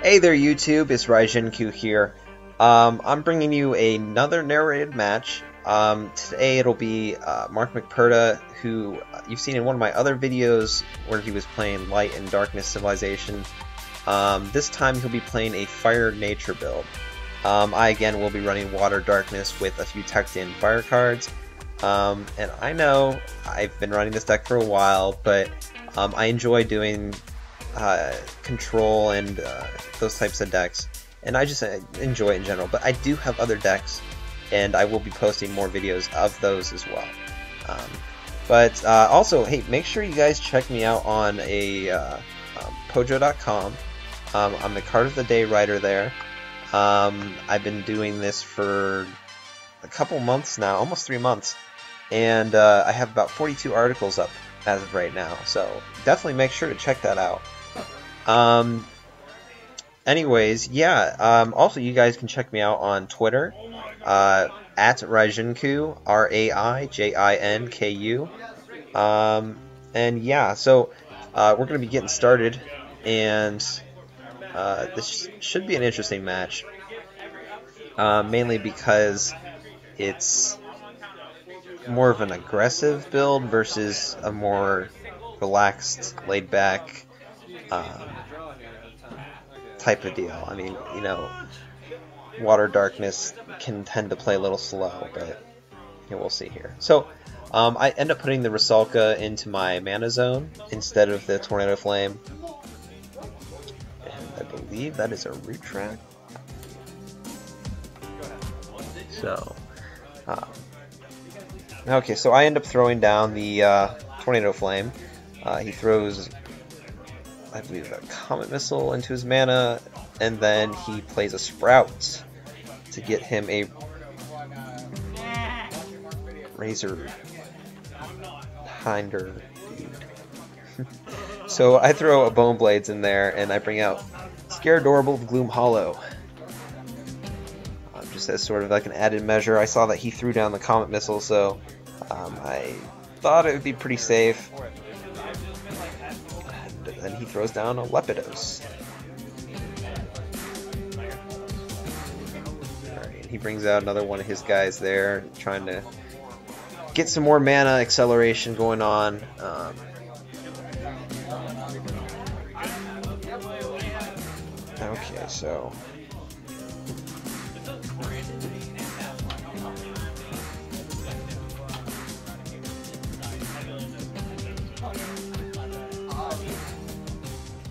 Hey there YouTube, it's Raijinku here. I'm bringing you another narrated match. Today it'll be Mark McPerda, who you've seen in one of my other videos where he was playing Light and Darkness Civilization. This time he'll be playing a Fire Nature build. I again will be running Water Darkness with a few teched in fire cards. And I know I've been running this deck for a while, but I enjoy doing control and those types of decks, and I just enjoy it in general. But I do have other decks, and I will be posting more videos of those as well. Also, hey, make sure you guys check me out on Pojo.com. I'm the Card of the Day writer there. I've been doing this for a couple months now, almost 3 months, and I have about 42 articles up as of right now, so definitely make sure to check that out. Anyways, yeah, also you guys can check me out on Twitter, at Raijinku, Raijinku, and yeah, so, we're going to be getting started, and, this should be an interesting match, mainly because it's more of an aggressive build versus a more relaxed, laid-back type of deal. I mean, you know, Water Darkness can tend to play a little slow, but we'll see here. So, I end up putting the Rusalka into my mana zone instead of the Tornado Flame, and I believe that is a root track. So, okay, so I end up throwing down the Tornado Flame. He throws, I believe, a Comet Missile into his mana, and then he plays a Sprout to get him a Razor Hinder dude. So I throw a Bone Blades in there, and I bring out Scaradorable of Gloom Hollow. Just as sort of like an added measure. I saw that he threw down the Comet Missile, so I thought it would be pretty safe. And then he throws down a Lepidose. Alright, he brings out another one of his guys there, trying to get some more mana acceleration going on. Okay, so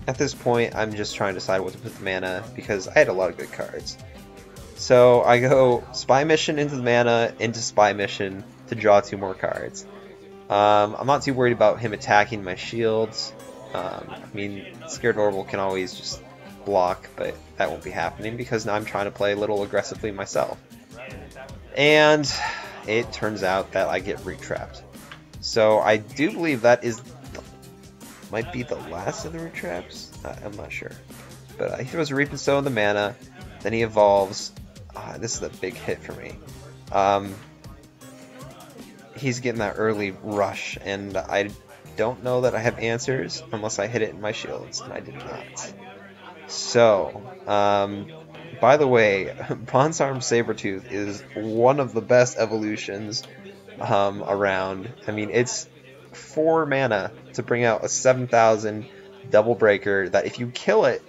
at this point, I'm just trying to decide what to put the mana, because I had a lot of good cards. So I go Spy Mission into the mana, into Spy Mission to draw 2 more cards. I'm not too worried about him attacking my shields. I mean, Scaradorable can always just block, but that won't be happening because now I'm trying to play a little aggressively myself. And it turns out that I get re-trapped. So I do believe that is might be the last of the root traps. I'm not sure. But he throws a Reap and Sow in the mana, then he evolves. This is a big hit for me. He's getting that early rush, and I don't know that I have answers unless I hit it in my shields, and I did not. So, by the way, Bronze Arm Sabretooth is one of the best evolutions around. I mean, it's 4 mana to bring out a 7,000 double breaker that if you kill it,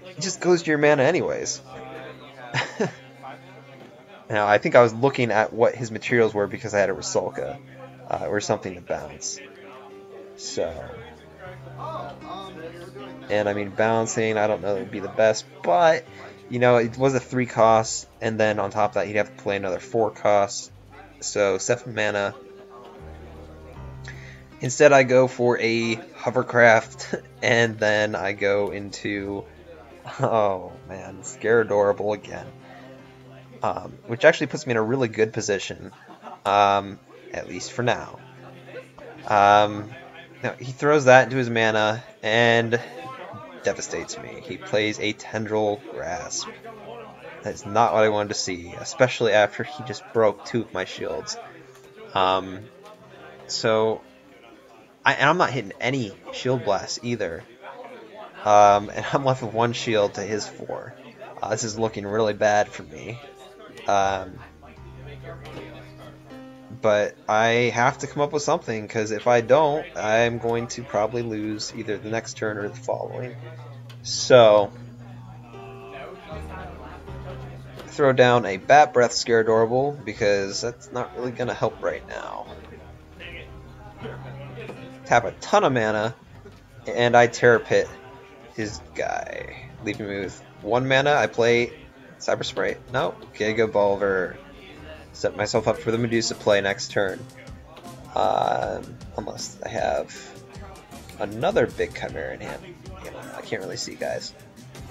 it just goes to your mana anyways. Now, I think I was looking at what his materials were because I had a Rusalka or something to bounce. So, and I mean, bouncing, I don't know, it would be the best, but you know, it was a 3 cost, and then on top of that, he'd have to play another 4 costs, so 7 mana. Instead, I go for a Hovercraft, and then I go into, oh man, Scaradorable again. Which actually puts me in a really good position, at least for now. Now, he throws that into his mana, and devastates me. He plays a Tendril Grasp. That is not what I wanted to see, especially after he just broke 2 of my shields. So, and I'm not hitting any Shield Blast either. And I'm left with 1 shield to his 4. This is looking really bad for me. But I have to come up with something, because if I don't, I'm going to probably lose either the next turn or the following. So, throw down a Bat Breath Scare Adorable, because that's not really going to help right now. Tap a ton of mana, and I Terror Pit his guy, leaving me with 1 mana. I play Cyber Spray. No, Giga Bulver. Set myself up for the Medusa play next turn. Unless I have another big Chimera in hand. I can't really see, guys.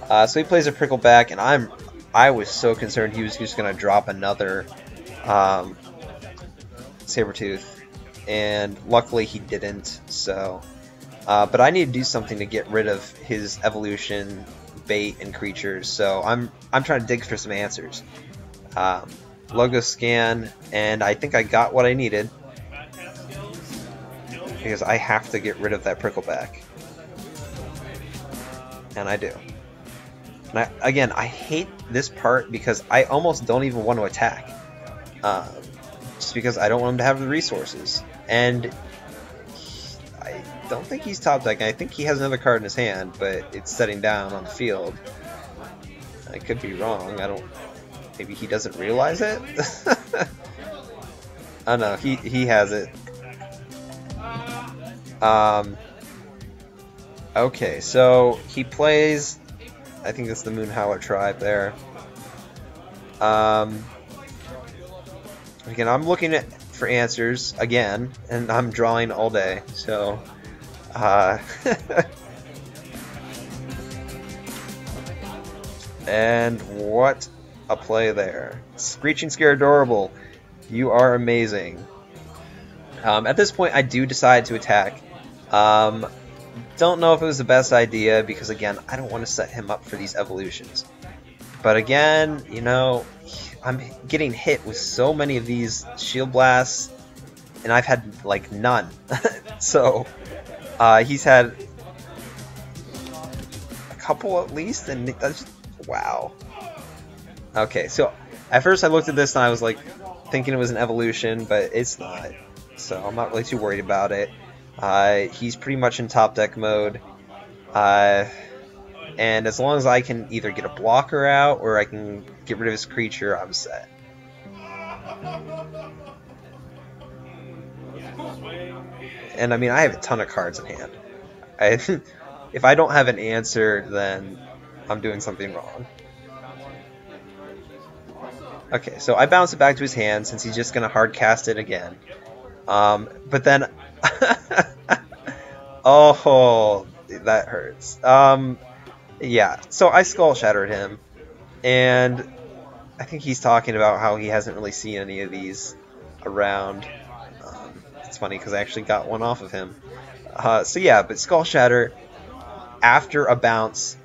So he plays a Prickleback, and I was so concerned he was just going to drop another Sabertooth, and luckily he didn't. So, but I need to do something to get rid of his evolution, bait, and creatures. So I'm trying to dig for some answers. Logo scan, and I think I got what I needed, because I have to get rid of that Prickleback, and I do. And again, I hate this part because I almost don't even want to attack, just because I don't want him to have the resources. And I don't think he's top deck. I think he has another card in his hand, but it's setting down on the field. I could be wrong. I don't. Maybe he doesn't realize it? Oh no, he has it. Okay, so he plays, I think it's the Moon Howler tribe there. Again, I'm looking for answers again, and I'm drawing all day, so and what a play there. Screeching Scare Adorable, you are amazing. At this point, I do decide to attack. Don't know if it was the best idea, because again, I don't want to set him up for these evolutions. But again, you know, I'm getting hit with so many of these Shield Blasts, and I've had like none. So he's had a couple at least, and that's wow. Okay, so at first I looked at this and I was like thinking it was an evolution, but it's not. So I'm not really too worried about it. He's pretty much in top deck mode. And as long as I can either get a blocker out or I can get rid of his creature, I'm set. And I mean, I have a ton of cards in hand. If I don't have an answer, then I'm doing something wrong. Okay, so I bounce it back to his hand since he's just going to hard cast it again. But then... oh, that hurts. Yeah, so I Skull Shattered him, and I think he's talking about how he hasn't really seen any of these around. It's funny because I actually got one off of him. So yeah, but Skull Shatter after a bounce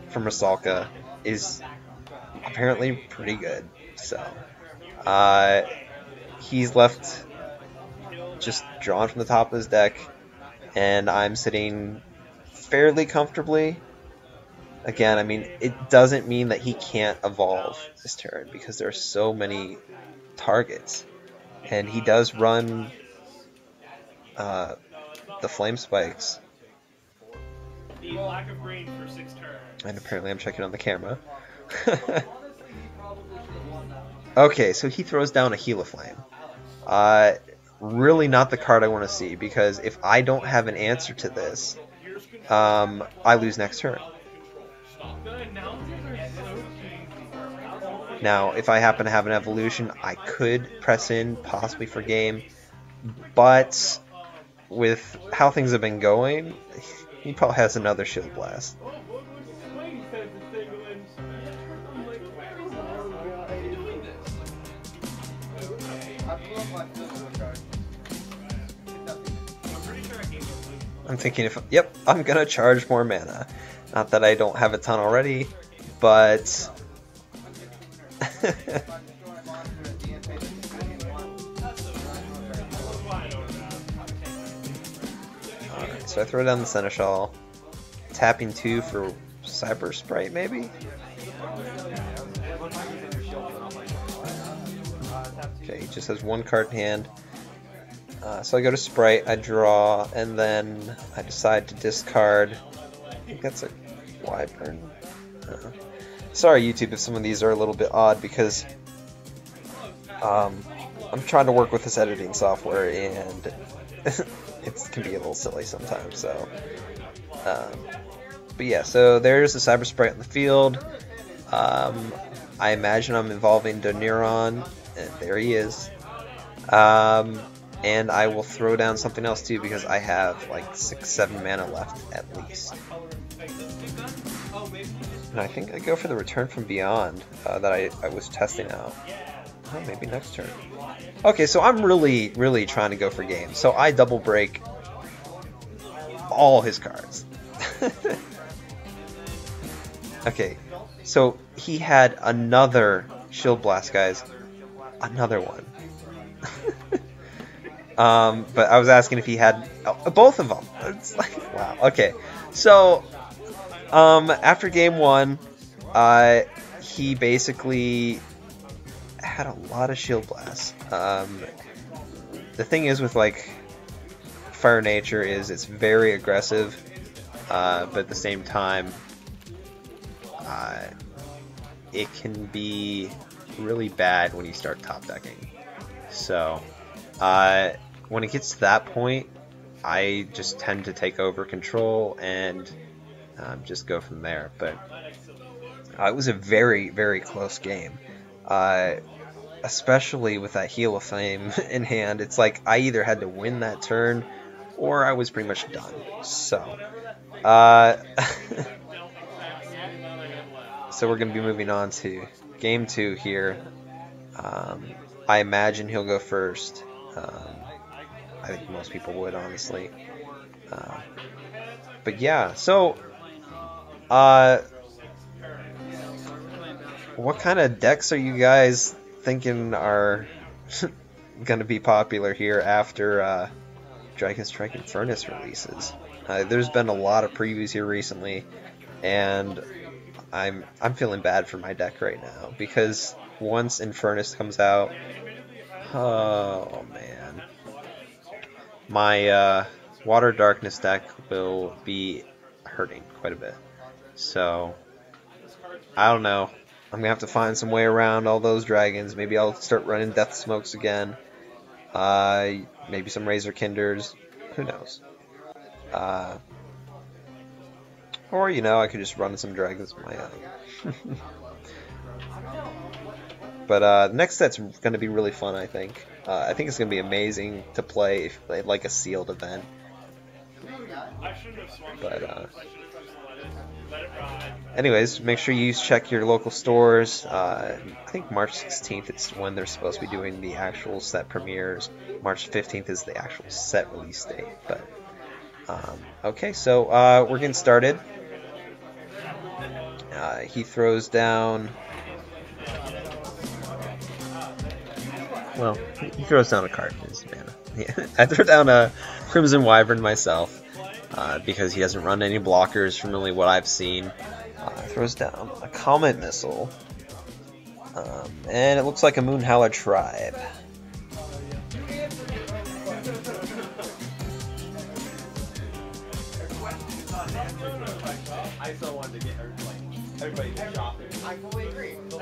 from Rusalka is apparently pretty good. So he's left just drawn from the top of his deck, and I'm sitting fairly comfortably. Again, I mean, it doesn't mean that he can't evolve this turn, because there are so many targets. And he does run the Flame Spikes. And apparently I'm checking on the camera. Okay, so he throws down a Heliflame. Really not the card I want to see, because if I don't have an answer to this, I lose next turn. Now, if I happen to have an evolution, I could press in, possibly for game, but with how things have been going, he probably has another Shield Blast. I'm thinking yep, I'm gonna charge more mana. Not that I don't have a ton already, but alright, so I throw down the Seneschal. tapping 2 for Cyber Sprite, maybe? Okay, he just has 1 card in hand. So I go to Sprite, I draw, and then I decide to discard. I think that's a Wyvern. Sorry, YouTube, if some of these are a little bit odd, because I'm trying to work with this editing software, and it can be a little silly sometimes. So, but yeah, so there's the Cyber Sprite in the field. I imagine I'm involving Doneuron, and there he is. And I will throw down something else too, because I have like 6-7 mana left at least. And I think I go for the Return from Beyond that I was testing out. Oh, maybe next turn. Okay, so I'm really trying to go for game. So I double break all his cards. Okay, so he had another Shield Blast, guys. Another one. But I was asking if he had both of them. It's like, wow. Okay, so after game 1, he basically had a lot of Shield Blasts. The thing is with like Fire Nature is it's very aggressive, but at the same time, it can be really bad when you start top decking. So when it gets to that point, I just tend to take over control and just go from there. But it was a very close game, especially with that Heal of Fame in hand. It's like I either had to win that turn or I was pretty much done. So so we're going to be moving on to game 2 here. I imagine he'll go first. I think most people would, honestly. But yeah, so what kind of decks are you guys thinking are going to be popular here after Dragon Strike and Furnace releases? There's been a lot of previews here recently, and I'm feeling bad for my deck right now, because once Infernus comes out, oh man, my Water Darkness deck will be hurting quite a bit. So I don't know. I'm gonna have to find some way around all those dragons. Maybe I'll start running Death Smokes again. Maybe some Razor Kinders. Who knows? Or, you know, I could just run some dragons of my own. But the next set's going to be really fun, I think. I think it's going to be amazing to play if like a sealed event. But anyways, make sure you check your local stores. I think March 16th is when they're supposed to be doing the actual set premieres. March 15th is the actual set release date. But okay, so we're getting started. He throws down. Well, he throws down a card in his mana. Yeah. I threw down a Crimson Wyvern myself because he doesn't run any blockers from really what I've seen. Throws down a Comet Missile, and it looks like a Moonhowler Tribe. I still wanted to get everybody shopping. I fully agree. It's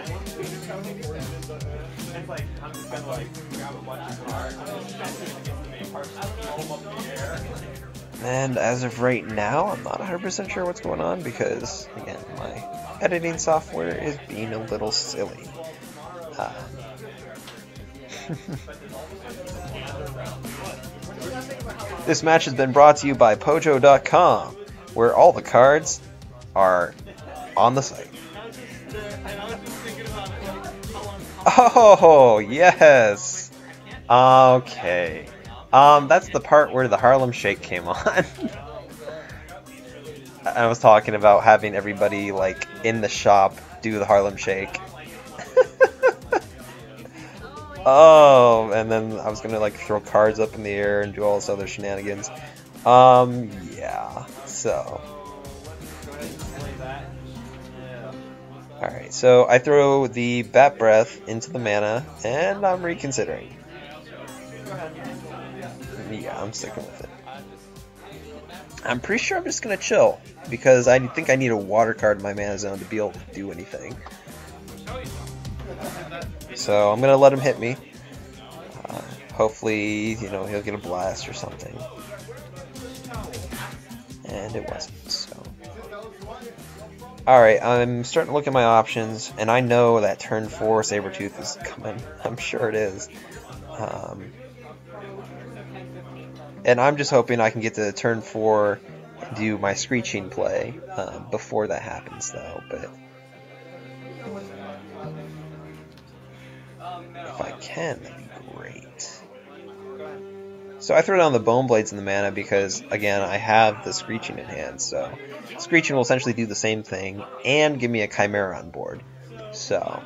like, I'm just gonna like grab a bunch of cards and just get the main parts, roll them up in the air. And as of right now, I'm not 100% sure what's going on because, again, my editing software is being a little silly. This match has been brought to you by Pojo.com, where all the cards are on the site. Oh, yes! Okay. That's the part where the Harlem Shake came on. I was talking about having everybody, like, in the shop do the Harlem Shake. Oh, and then I was gonna, like, throw cards up in the air and do all this other shenanigans. Yeah, so Alright, so I throw the Bat Breath into the mana, and I'm reconsidering. Yeah, I'm sticking with it. I'm pretty sure I'm just going to chill, because I think I need a water card in my mana zone to be able to do anything. So I'm going to let him hit me. Hopefully, you know, he'll get a blast or something. And it wasn't, so... Alright, I'm starting to look at my options, and I know that turn 4 Sabretooth is coming. I'm sure it is. And I'm just hoping I can get to turn 4 and do my Screeching play before that happens, though. But if I can, that'd be great. So I throw down the Bone Blades in the mana because, again, I have the Screeching in hand. So Screeching will essentially do the same thing and give me a Chimera on board. So...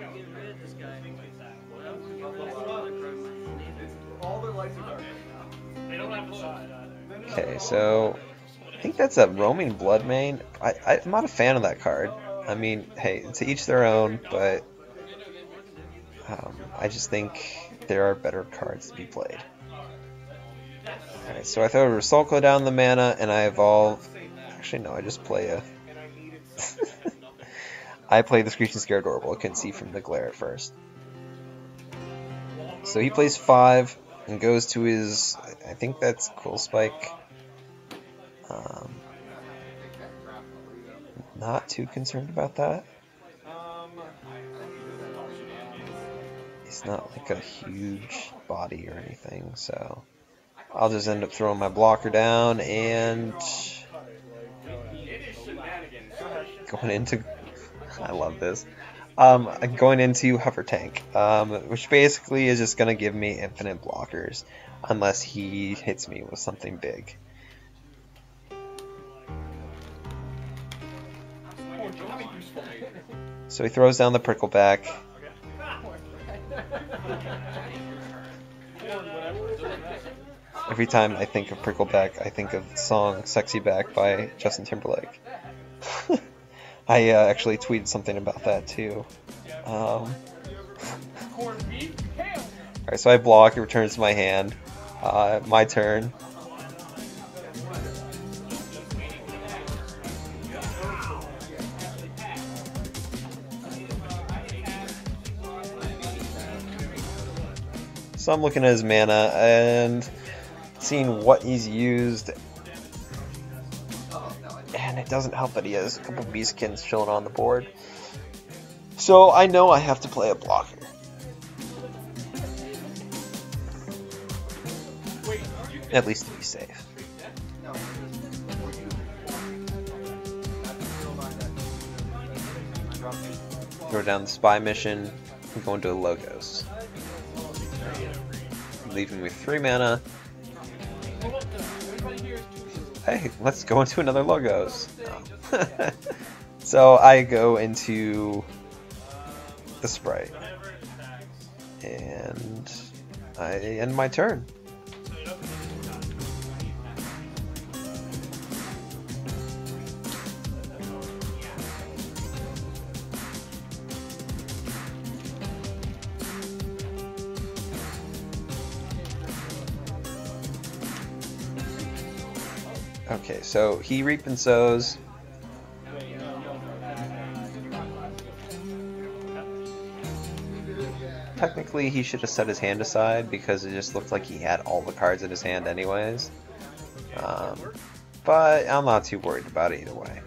Okay, so I think that's a Roaming Bloodmane. I'm not a fan of that card. I mean, hey, to each their own, but I just think there are better cards to be played. Alright, so I throw a Rusalko down the mana, and I evolve... Actually, no, I just play a... I play the Screeching Scaradorable. I couldn't see from the glare at first. So he plays 5 and goes to his... I think that's Quill Spike. Not too concerned about that. He's not like a huge body or anything, so I'll just end up throwing my blocker down and going into... I love this. Going into Hover Tank, which basically is just going to give me infinite blockers unless he hits me with something big. So he throws down the Prickleback. Every time I think of Prickleback, I think of the song Sexy Back by Justin Timberlake. I actually tweeted something about that too. Alright, so I block, it returns to my hand. My turn. So I'm looking at his mana and seeing what he's used, and it doesn't help that he has a couple Beastkins chilling on the board. So I know I have to play a blocker. At least to be safe. Throw down the Spy Mission and go into a Logos. Leaving with 3 mana. Hey, let's go into another Logos. No. So I go into the Sprite. And I end my turn. Okay, so he Reap and Sows. Technically, he should have set his hand aside because it just looked like he had all the cards in his hand anyways. But I'm not too worried about it either way.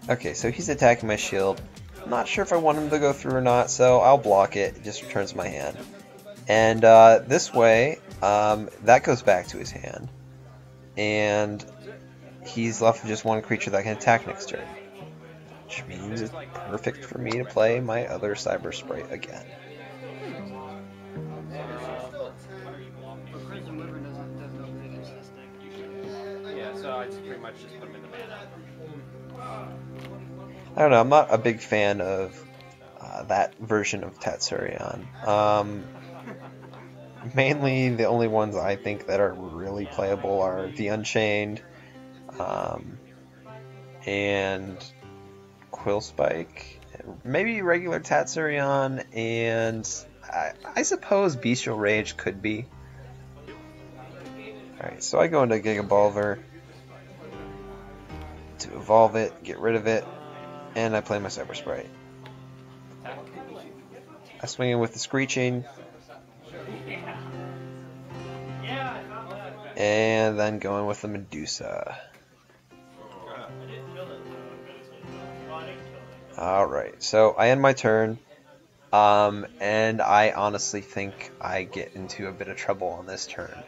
Okay, so he's attacking my shield. I'm not sure if I want him to go through or not, so I'll block it. It just returns my hand. And this way, that goes back to his hand. And he's left with just one creature that can attack next turn. Which means it's perfect for me to play my other Cyber Sprite again. Yeah, so I just pretty much just put him in the mana. I don't know, I'm not a big fan of that version of Tatsurion. Mainly, the only ones I think that are really playable are the Unchained, and Quillspike, maybe regular Tatsurion, and I suppose Bestial Rage could be. Alright, so I go into Gigabolver to evolve it, get rid of it, and I play my Cyber Sprite. I swing in with the Screeching, and then go in with the Medusa. Alright, so I end my turn, and I honestly think I get into a bit of trouble on this turn.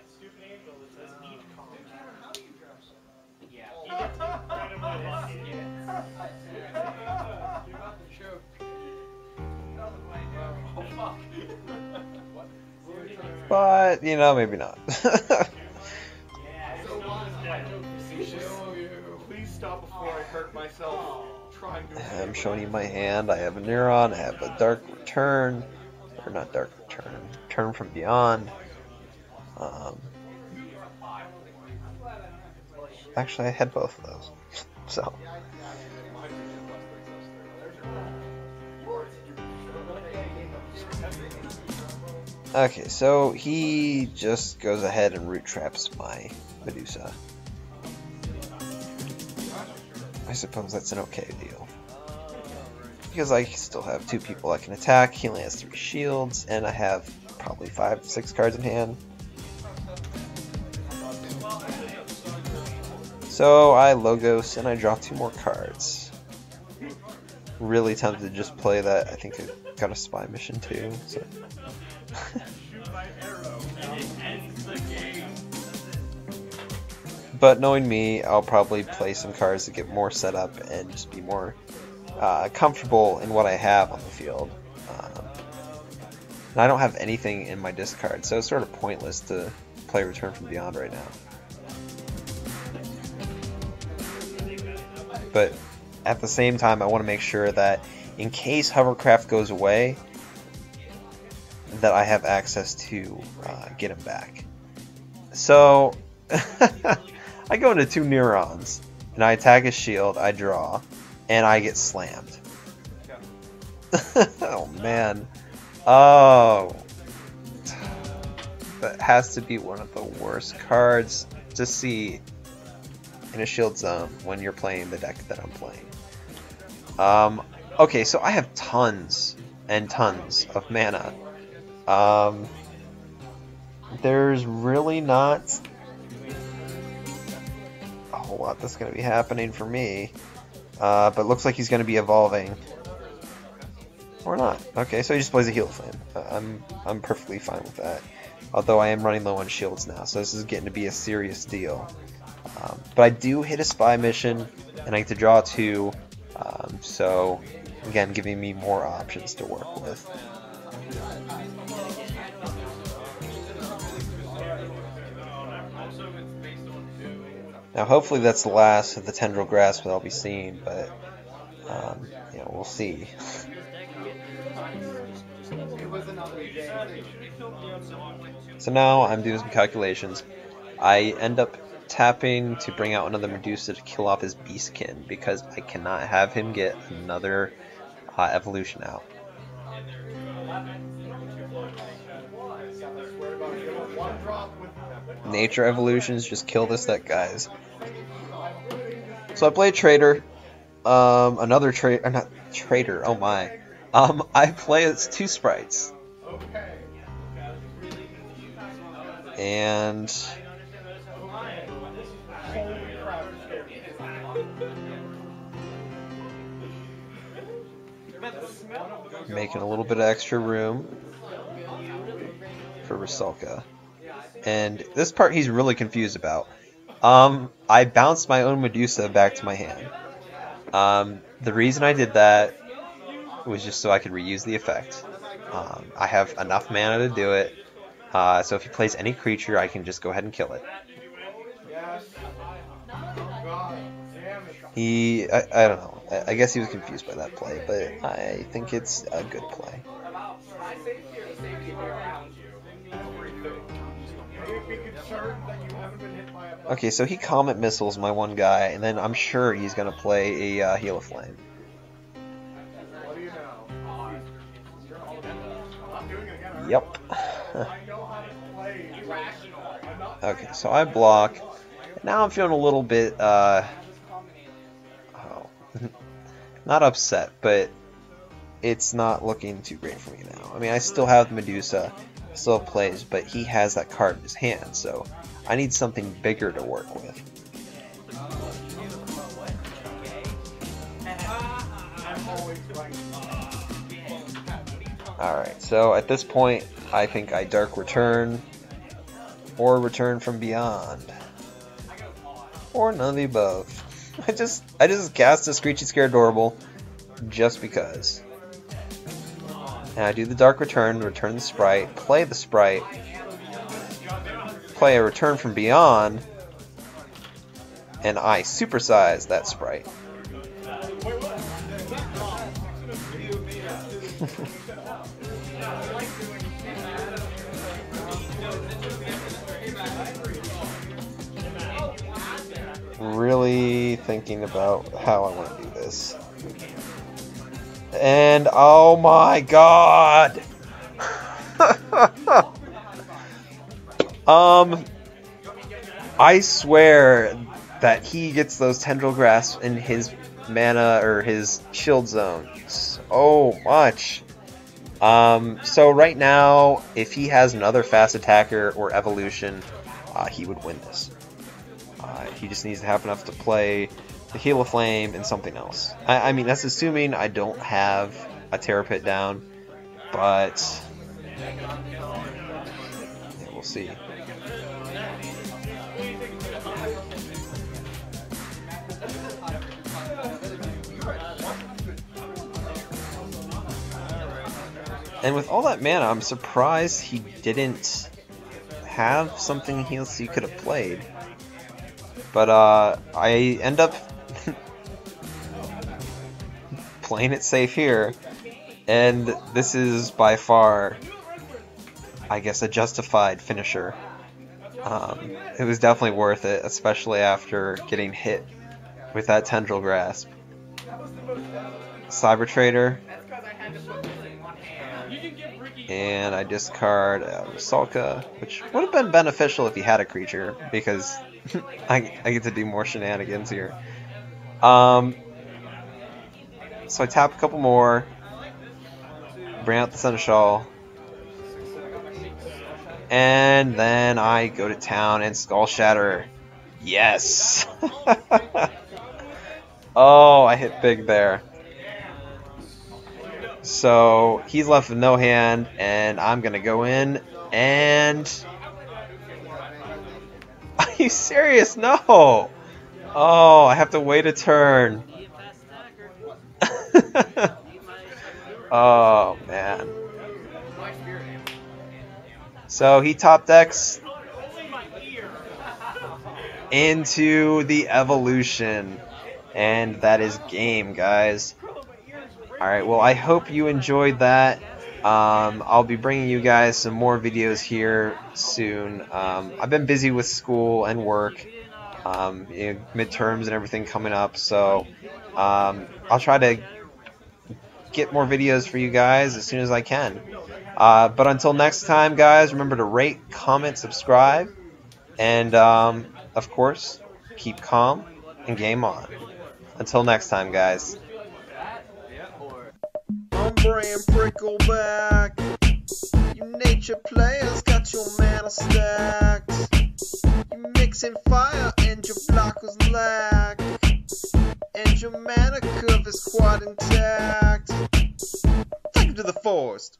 But, you know, maybe not. Please stop before I hurt myself. I'm showing you my hand. I have a Neuron, I have a Dark Return, or not Dark Return, Return from Beyond. Actually, I had both of those. So. Okay, so he just goes ahead and root traps my Medusa. I suppose that's an okay deal. Because I still have 2 people I can attack, he only has 3 shields, and I have probably 5-6 cards in hand. So I Logos and I draw 2 more cards. Really tempted to just play that. I think I got a spy mission too. So. But knowing me, I'll probably play some cards to get more set up and just be more comfortable in what I have on the field. And I don't have anything in my discard, so it's sort of pointless to play Return from Beyond right now. But at the same time, I want to make sure that in case Hovercraft goes away, that I have access to get him back. So I go into 2 Neurons, and I attack his shield, I draw, and I get slammed. Oh man. Oh. That has to be one of the worst cards to see in a shield zone when you're playing the deck that I'm playing. Okay, so I have tons and tons of mana. There's really not a whole lot that's going to be happening for me, but it looks like he's going to be evolving. Or not. Okay, so he just plays a Heal Flame. I'm perfectly fine with that. Although I am running low on shields now, so this is getting to be a serious deal. But I do hit a spy mission, and I get to draw 2, so again, giving me more options to work with. Now hopefully that's the last of the Tendril Grasp that I'll be seeing, but you know, we'll see. So now I'm doing some calculations. I end up tapping to bring out another Medusa to kill off his Beastkin because I cannot have him get another evolution out. Nature evolutions just kill this deck, guys. So I play Trader. Another Trader, not Trader. Oh my. I play as 2 sprites. And making a little bit of extra room for Rusalka. And this part he's really confused about. I bounced my own Medusa back to my hand. The reason I did that was just so I could reuse the effect. I have enough mana to do it. So if he plays any creature, I can just go ahead and kill it. I don't know. I guess he was confused by that play, but I think it's a good play. Okay, so he Comet Missiles my one guy, and then I'm sure he's going to play a Heal of Flame. Yep. Okay, so I block. Now I'm feeling a little bit, not upset, but it's not looking too great for me now. I mean, I still have Medusa, still plays, but he has that card in his hand, so I need something bigger to work with. Alright, so at this point, I think I Dark Return, or Return from Beyond, or none of the above. I just cast a Screechy Scaredorable, just because. And I do the Dark Return the Sprite, play the Sprite, play a Return from Beyond, and I supersize that Sprite. Really thinking about how I want to do this. And oh my god! I swear that he gets those Tendril Grasps in his mana or his shield zone so much. So right now, if he has another fast attacker or evolution, he would win this. He just needs to have enough to play the Heal of Flame and something else. I mean, that's assuming I don't have a Terror Pit down, but yeah, we'll see. And with all that mana, I'm surprised he didn't have something he could have played. But I end up playing it safe here, and this is by far, I guess, a justified finisher. It was definitely worth it, especially after getting hit with that Tendril Grasp. Cyber Trader, and I discard Rusalka, which would have been beneficial if he had a creature, because I get to do more shenanigans here. So I tap a couple more, bring out the Seneschal, and then I go to town and Skull Shatter. Yes! Oh, I hit big there. So he's left with no hand, and I'm gonna go in and... Are you serious? No! Oh, I have to wait a turn. Oh, man. So he top decks into the evolution. And that is game, guys. Alright, well, I hope you enjoyed that. I'll be bringing you guys some more videos here soon. I've been busy with school and work, midterms and everything coming up, so I'll try to get more videos for you guys as soon as I can. But until next time, guys, remember to rate, comment, subscribe, and of course, keep calm and game on. Until next time, guys. I'm bringing Prickleback. You nature players got your mana stacked. You mixing fire and your blockers lack. And your mana curve is quite intact. Take it to the forest.